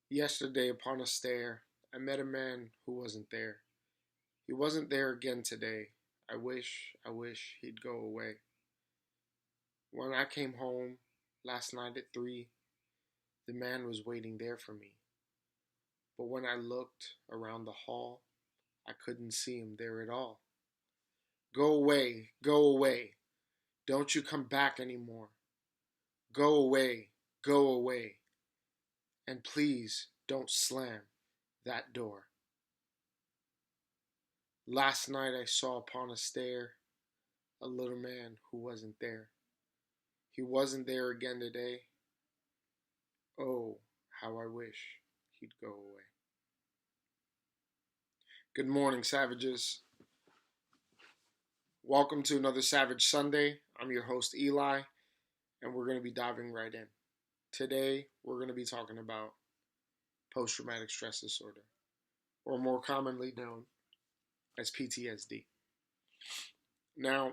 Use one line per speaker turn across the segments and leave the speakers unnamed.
Yesterday, upon a stair, I met a man who wasn't there. He wasn't there again today. I wish he'd go away. When I came home last night at 3, the man was waiting there for me. But when I looked around the hall, I couldn't see him there at all. Go away, go away. Don't you come back anymore. Go away, go away. And please don't slam that door. Last night I saw upon a stair a little man who wasn't there. He wasn't there again today. Oh, how I wish he'd go away. Good morning, savages. Welcome to another Savage Sunday. I'm your host, Eli, and we're going to be diving right in. Today, we're going to be talking about post-traumatic stress disorder, or more commonly known as PTSD. Now,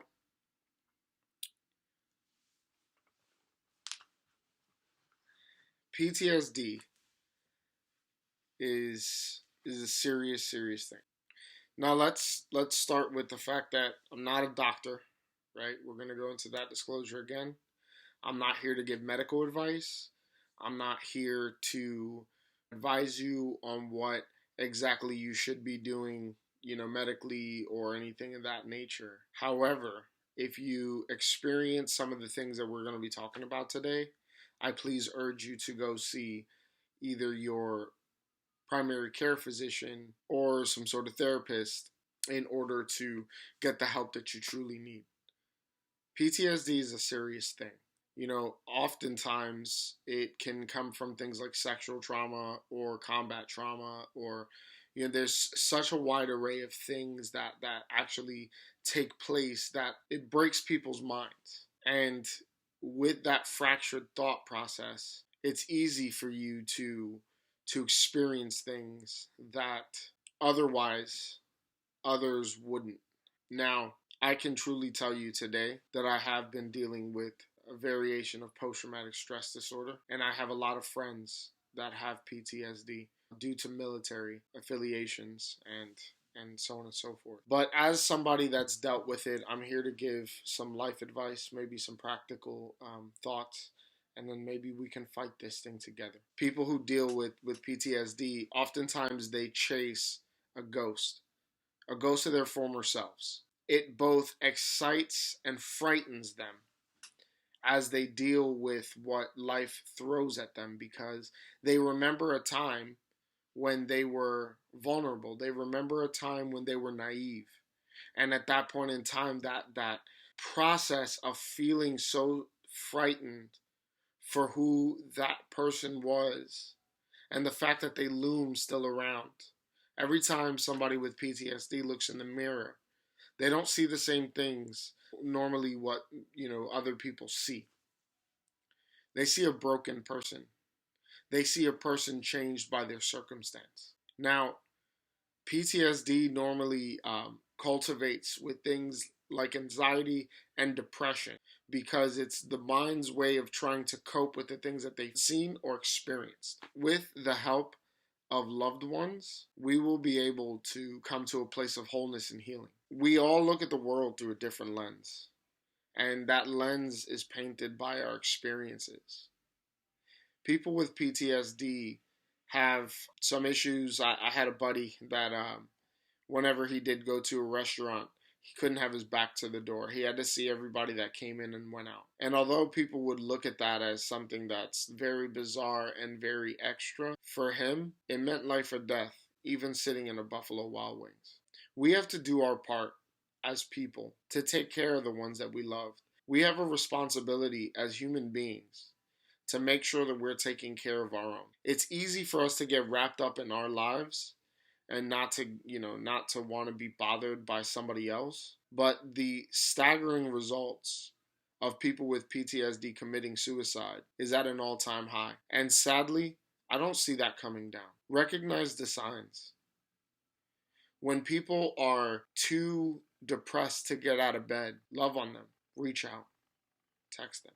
PTSD is a serious thing. Now let's start with the fact that I'm not a doctor, right? We're going to go into that disclosure again. I'm not here to give medical advice. I'm not here to advise you on what exactly you should be doing, medically or anything of that nature. However, if you experience some of the things that we're going to be talking about today, I please urge you to go see either your primary care physician or some sort of therapist in order to get the help that you truly need. PTSD is a serious thing. Oftentimes it can come from things like sexual trauma or combat trauma, or there's such a wide array of things that actually take place that it breaks people's minds. And with that fractured thought process, it's easy for you to experience things that otherwise others wouldn't. Now, I can truly tell you today that I have been dealing with a variation of post-traumatic stress disorder, and I have a lot of friends that have PTSD due to military affiliations and so on and so forth. But as somebody that's dealt with it, I'm here to give some life advice, maybe some practical thoughts, and then maybe we can fight this thing together. People who deal with PTSD, oftentimes they chase a ghost of their former selves. It both excites and frightens them as they deal with what life throws at them, because they remember a time when they were vulnerable. They remember a time when they were naive. And at that point in time, that process of feeling so frightened for who that person was and the fact that they loom still around. Every time somebody with PTSD looks in the mirror, they don't see the same things normally what other people see. They see a broken person. They see a person changed by their circumstance. Now, PTSD normally cultivates with things like anxiety and depression, because it's the mind's way of trying to cope with the things that they've seen or experienced. With the help of loved ones, we will be able to come to a place of wholeness and healing. We all look at the world through a different lens, and that lens is painted by our experiences. People with PTSD have some issues. I had a buddy that whenever he did go to a restaurant, he couldn't have his back to the door. He had to see everybody that came in and went out. And although people would look at that as something that's very bizarre and very extra, for him, it meant life or death, even sitting in a Buffalo Wild Wings. We have to do our part as people to take care of the ones that we love. We have a responsibility as human beings to make sure that we're taking care of our own. It's easy for us to get wrapped up in our lives and not to want to be bothered by somebody else. But the staggering results of people with PTSD committing suicide is at an all-time high. And sadly, I don't see that coming down. Recognize the signs. When people are too depressed to get out of bed, love on them, reach out, text them.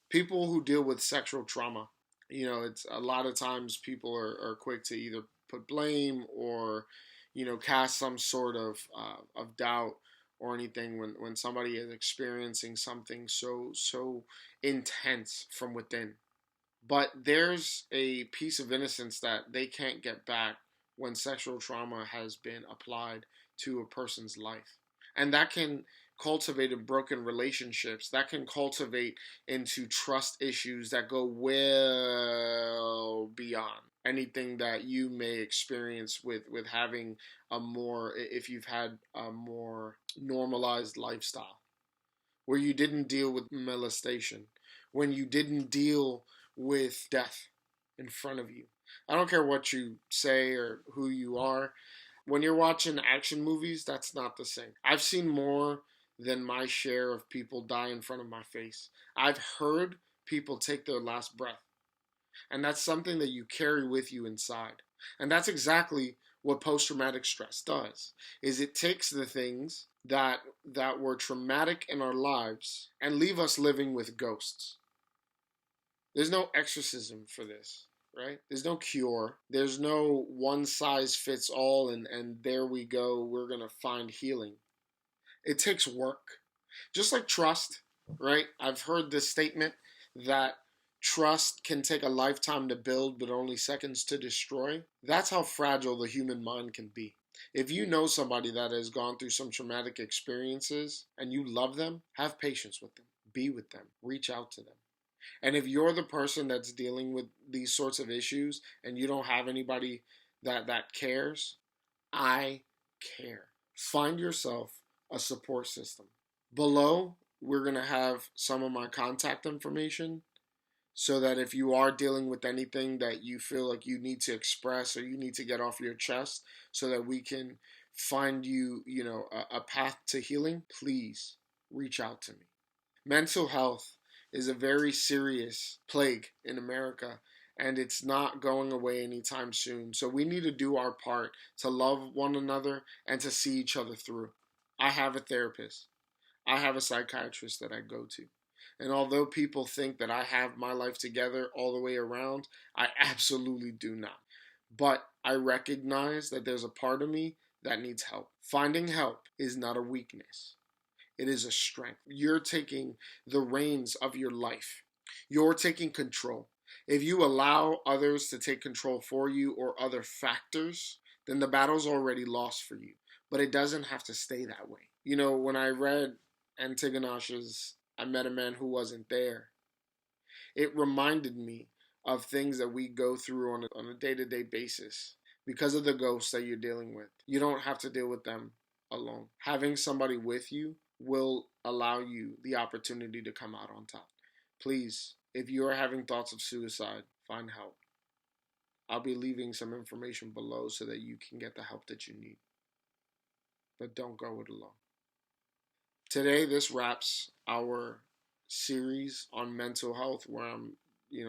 People who deal with sexual trauma, It's a lot of times people are quick to either put blame or, cast some sort of doubt or anything when somebody is experiencing something so intense from within. But there's a piece of innocence that they can't get back when sexual trauma has been applied to a person's life. And that can cultivate in broken relationships, that can cultivate into trust issues that go well beyond anything that you may experience with having a more, if you've had a more normalized lifestyle where you didn't deal with molestation, when you didn't deal with death in front of you. I don't care what you say or who you are. When you're watching action movies, that's not the same. I've seen more than my share of people die in front of my face. I've heard people take their last breath. And that's something that you carry with you inside. And that's exactly what post-traumatic stress does. Is it takes the things that were traumatic in our lives and leave us living with ghosts. There's no exorcism for this, right? There's no cure. There's no one size fits all and there we go, we're going to find healing. It takes work. Just like trust, right? I've heard this statement that trust can take a lifetime to build but only seconds to destroy. That's how fragile the human mind can be. If you know somebody that has gone through some traumatic experiences and you love them, have patience with them, be with them, reach out to them. And if you're the person that's dealing with these sorts of issues and you don't have anybody that cares, I care. Find yourself a support system. Below, we're going to have some of my contact information so that if you are dealing with anything that you feel like you need to express or you need to get off your chest so that we can find you, a path to healing, please reach out to me. Mental health is a very serious plague in America and it's not going away anytime soon. So we need to do our part to love one another and to see each other through. I have a therapist. I have a psychiatrist that I go to. And although people think that I have my life together all the way around, I absolutely do not. But I recognize that there's a part of me that needs help. Finding help is not a weakness. It is a strength. You're taking the reins of your life. You're taking control. If you allow others to take control for you or other factors, then the battle's already lost for you. But it doesn't have to stay that way. When I read Antigonash's I Met a Man Who Wasn't There, it reminded me of things that we go through on a day-to-day basis because of the ghosts that you're dealing with. You don't have to deal with them alone. Having somebody with you will allow you the opportunity to come out on top. Please, if you are having thoughts of suicide, find help. I'll be leaving some information below so that you can get the help that you need. But don't go it alone. Today, this wraps our series on mental health where I'm,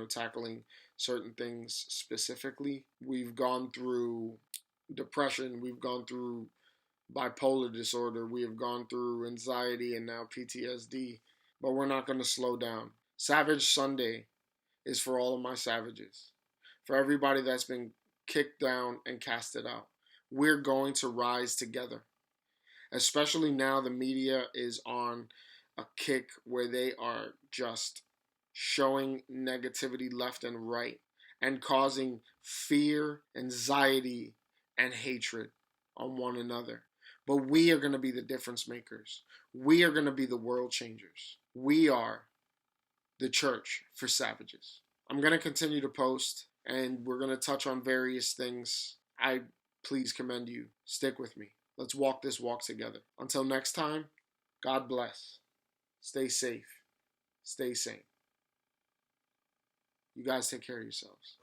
tackling certain things specifically. We've gone through depression, we've gone through bipolar disorder, we have gone through anxiety and now PTSD, but we're not going to slow down. Savage Sunday is for all of my savages, for everybody that's been kicked down and casted out. We're going to rise together, especially now the media is on a kick where they are just showing negativity left and right and causing fear, anxiety, and hatred on one another. But we are going to be the difference makers. We are going to be the world changers. We are the church for savages. I'm going to continue to post and we're going to touch on various things. I please commend you. Stick with me. Let's walk this walk together. Until next time, God bless. Stay safe. Stay sane. You guys take care of yourselves.